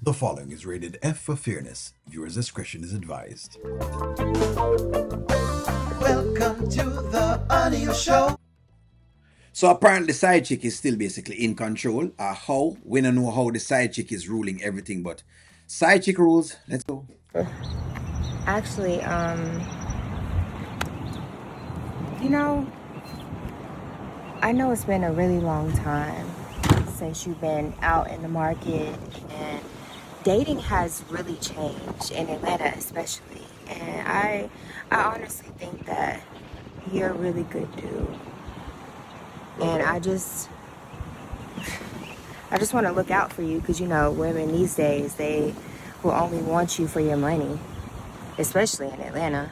The following is rated F for fairness. Viewers' discretion is advised. Welcome to the audio show. So apparently the side chick is still basically in control. How? We don't know how the side chick is ruling everything, but side chick rules. Let's go. Actually, you know, I know it's been a really long time since you've been out in the market, and dating has really changed in Atlanta especially. And I honestly think that you're a really good dude. And I just want to look out for you because, you know, women these days, they will only want you for your money, especially in Atlanta.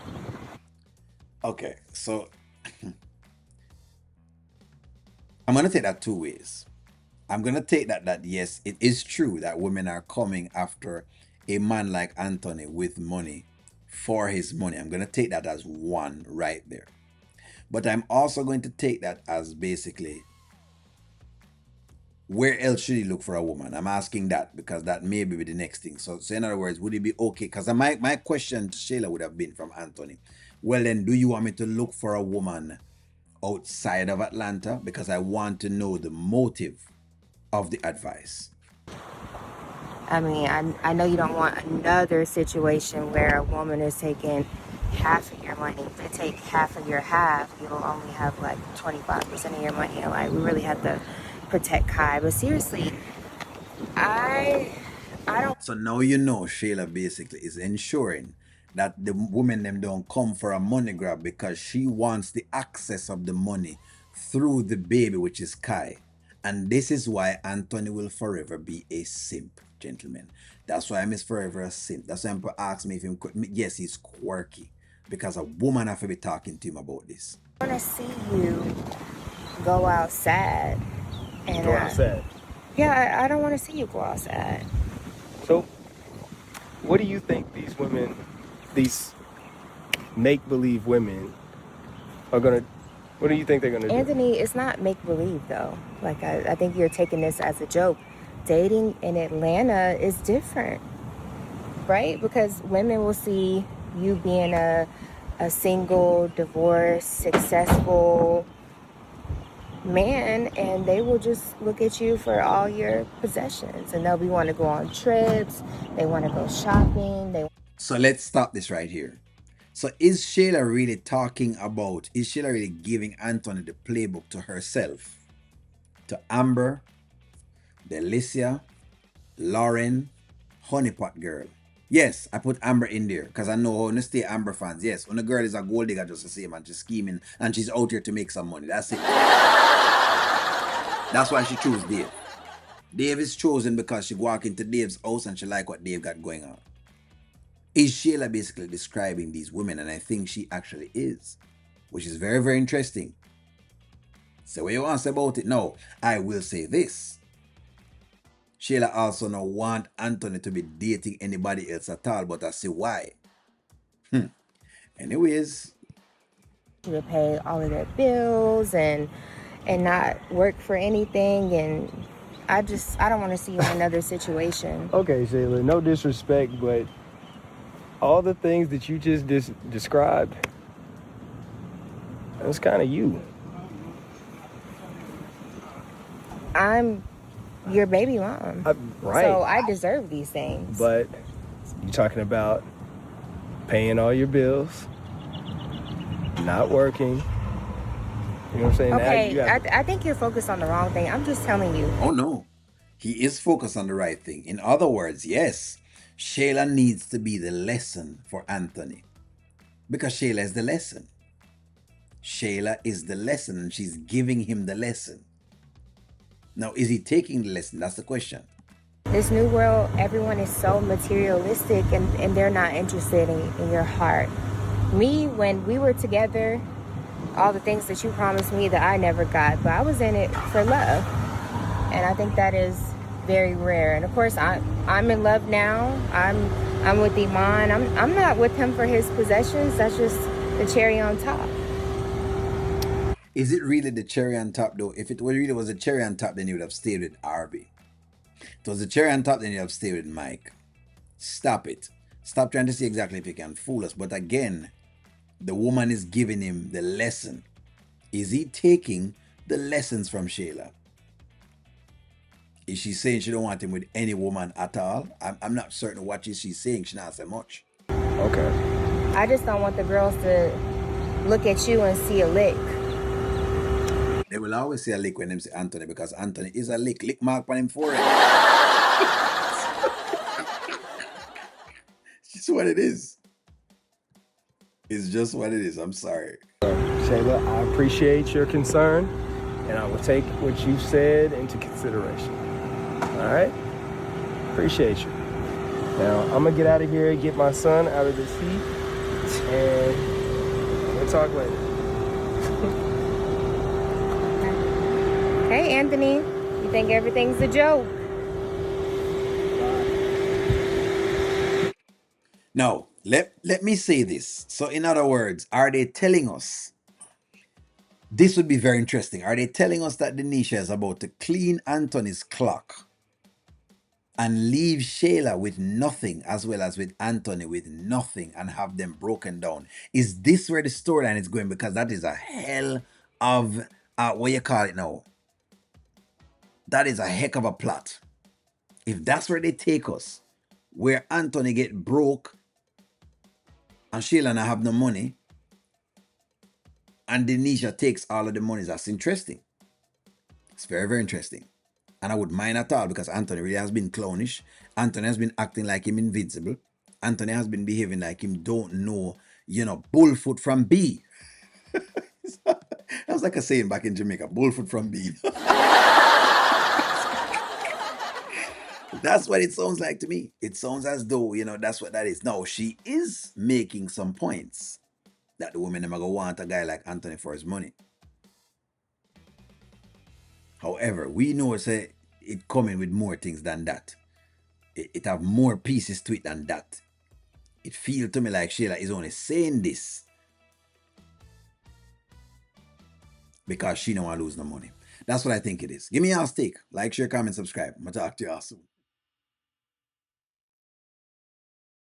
Okay, so I'm gonna take that two ways. I'm gonna take that yes, it is true that women are coming after a man like Anthony with money for his money. I'm gonna take that as one right there. But I'm also going to take that as basically, where else should he look for a woman? I'm asking that because that may be the next thing. So in other words, would it be okay? Because my question to Shayla would have been from Anthony. Well then, do you want me to look for a woman outside of Atlanta? Because I want to know the motive of the advice. I mean, I know you don't want another situation where a woman is taking half of your money. To take half of your half, you'll only have like 25% of your money. And like, we really have to protect Kai. But seriously, I don't. So now you know Shayla basically is ensuring that the women them don't come for a money grab because she wants the access of the money through the baby, which is Kai. And this is why Anthony will forever be a simp, gentlemen. That's why I'm forever a simp. That's why I'm ask me if him. Yes, he's quirky because a woman have to be talking to him about this. I want to see you go out sad. And Go outside. Yeah, I don't want to see you go out sad. So, what do you think these women, these make-believe women, are gonna? What do you think they're gonna do? Anthony, it's not make-believe though. Like, I think you're taking this as a joke. Dating in Atlanta is different, right? Because women will see you being a single, divorced, successful man, and they will just look at you for all your possessions, and they'll want to go on trips, they want to go shopping. So let's stop this right here. So is Shayla really is Shayla really giving Anthony the playbook to herself, to Amber, Delicia, Lauren, Honeypot Girl? Yes, I put Amber in there because I know how to stay Amber fans. Yes, when the girl is a gold digger just the same and she's scheming and she's out here to make some money. That's it. That's why she chose Dave. Dave is chosen because she walk into Dave's house and she like what Dave got going on. Is Shayla basically describing these women? And I think she actually is, which is very, very interesting. So what you want to say about it? No, I will say this. Shayla also don't want Anthony to be dating anybody else at all, but I see why. Anyways. To pay all of their bills and not work for anything, and I don't want to see you in another situation. Okay, Shayla, no disrespect, but all the things that you just described, that's kind of you. I'm your baby mom. Right. So I deserve these things. But you're talking about paying all your bills, not working. You know what I'm saying? Okay, I think you're focused on the wrong thing. I'm just telling you. Oh no, he is focused on the right thing. In other words, yes, Shayla needs to be the lesson for Anthony. Because Shayla is the lesson. Shayla is the lesson and she's giving him the lesson. Now, is he taking the lesson? That's the question. This new world, everyone is so materialistic and they're not interested in your heart. Me, when we were together, all the things that you promised me that I never got, but I was in it for love. And I think that is very rare. And of course, I'm in love now. I'm with Iman. I'm not with him for his possessions. That's just the cherry on top. Is it really the cherry on top though? If it really was a cherry on top, then you would have stayed with Arby. It was the cherry on top, then you have to stay with Mike. Stop it. Stop trying to see exactly if you can fool us. But again, the woman is giving him the lesson. Is he taking the lessons from Shayla? Is she saying she don't want him with any woman at all? I'm not certain what she's saying. She not say much. Okay. I just don't want the girls to look at you and see a lick. They will always say a lick when them say Anthony, because Anthony is a lick. Lick mark on him forehead. It's just what it is. It's just what it is. I'm sorry. Shayla, I appreciate your concern, and I will take what you said into consideration. All right? Appreciate you. Now, I'm going to get out of here, get my son out of this heat, and we'll talk later. Hey, Anthony, you think everything's a joke? Now, let me say this. So, in other words, are they telling us? This would be very interesting. Are they telling us that Denisha is about to clean Anthony's clock and leave Shayla with nothing, as well as with Anthony with nothing, and have them broken down? Is this where the storyline is going? Because that is a hell of what you call it now. That is a heck of a plot. If that's where they take us, where Anthony get broke and Shayla not have no money, and Denisha takes all of the money, that's interesting. It's very, very interesting. And I would mind at all, because Anthony really has been clownish. Anthony has been acting like him invincible. Anthony has been behaving like him don't know, bullfoot from B. That was like a saying back in Jamaica, bullfoot from B. That's what it sounds like to me. It sounds as though, that's what that is. Now, she is making some points that the women never go want a guy like Anthony for his money. However, we know say it coming with more things than that. It have more pieces to it than that. It feels to me like Shayla is only saying this because she don't want to lose no money. That's what I think it is. Give me your stake. Like, share, comment, subscribe. I'm going to talk to you all soon.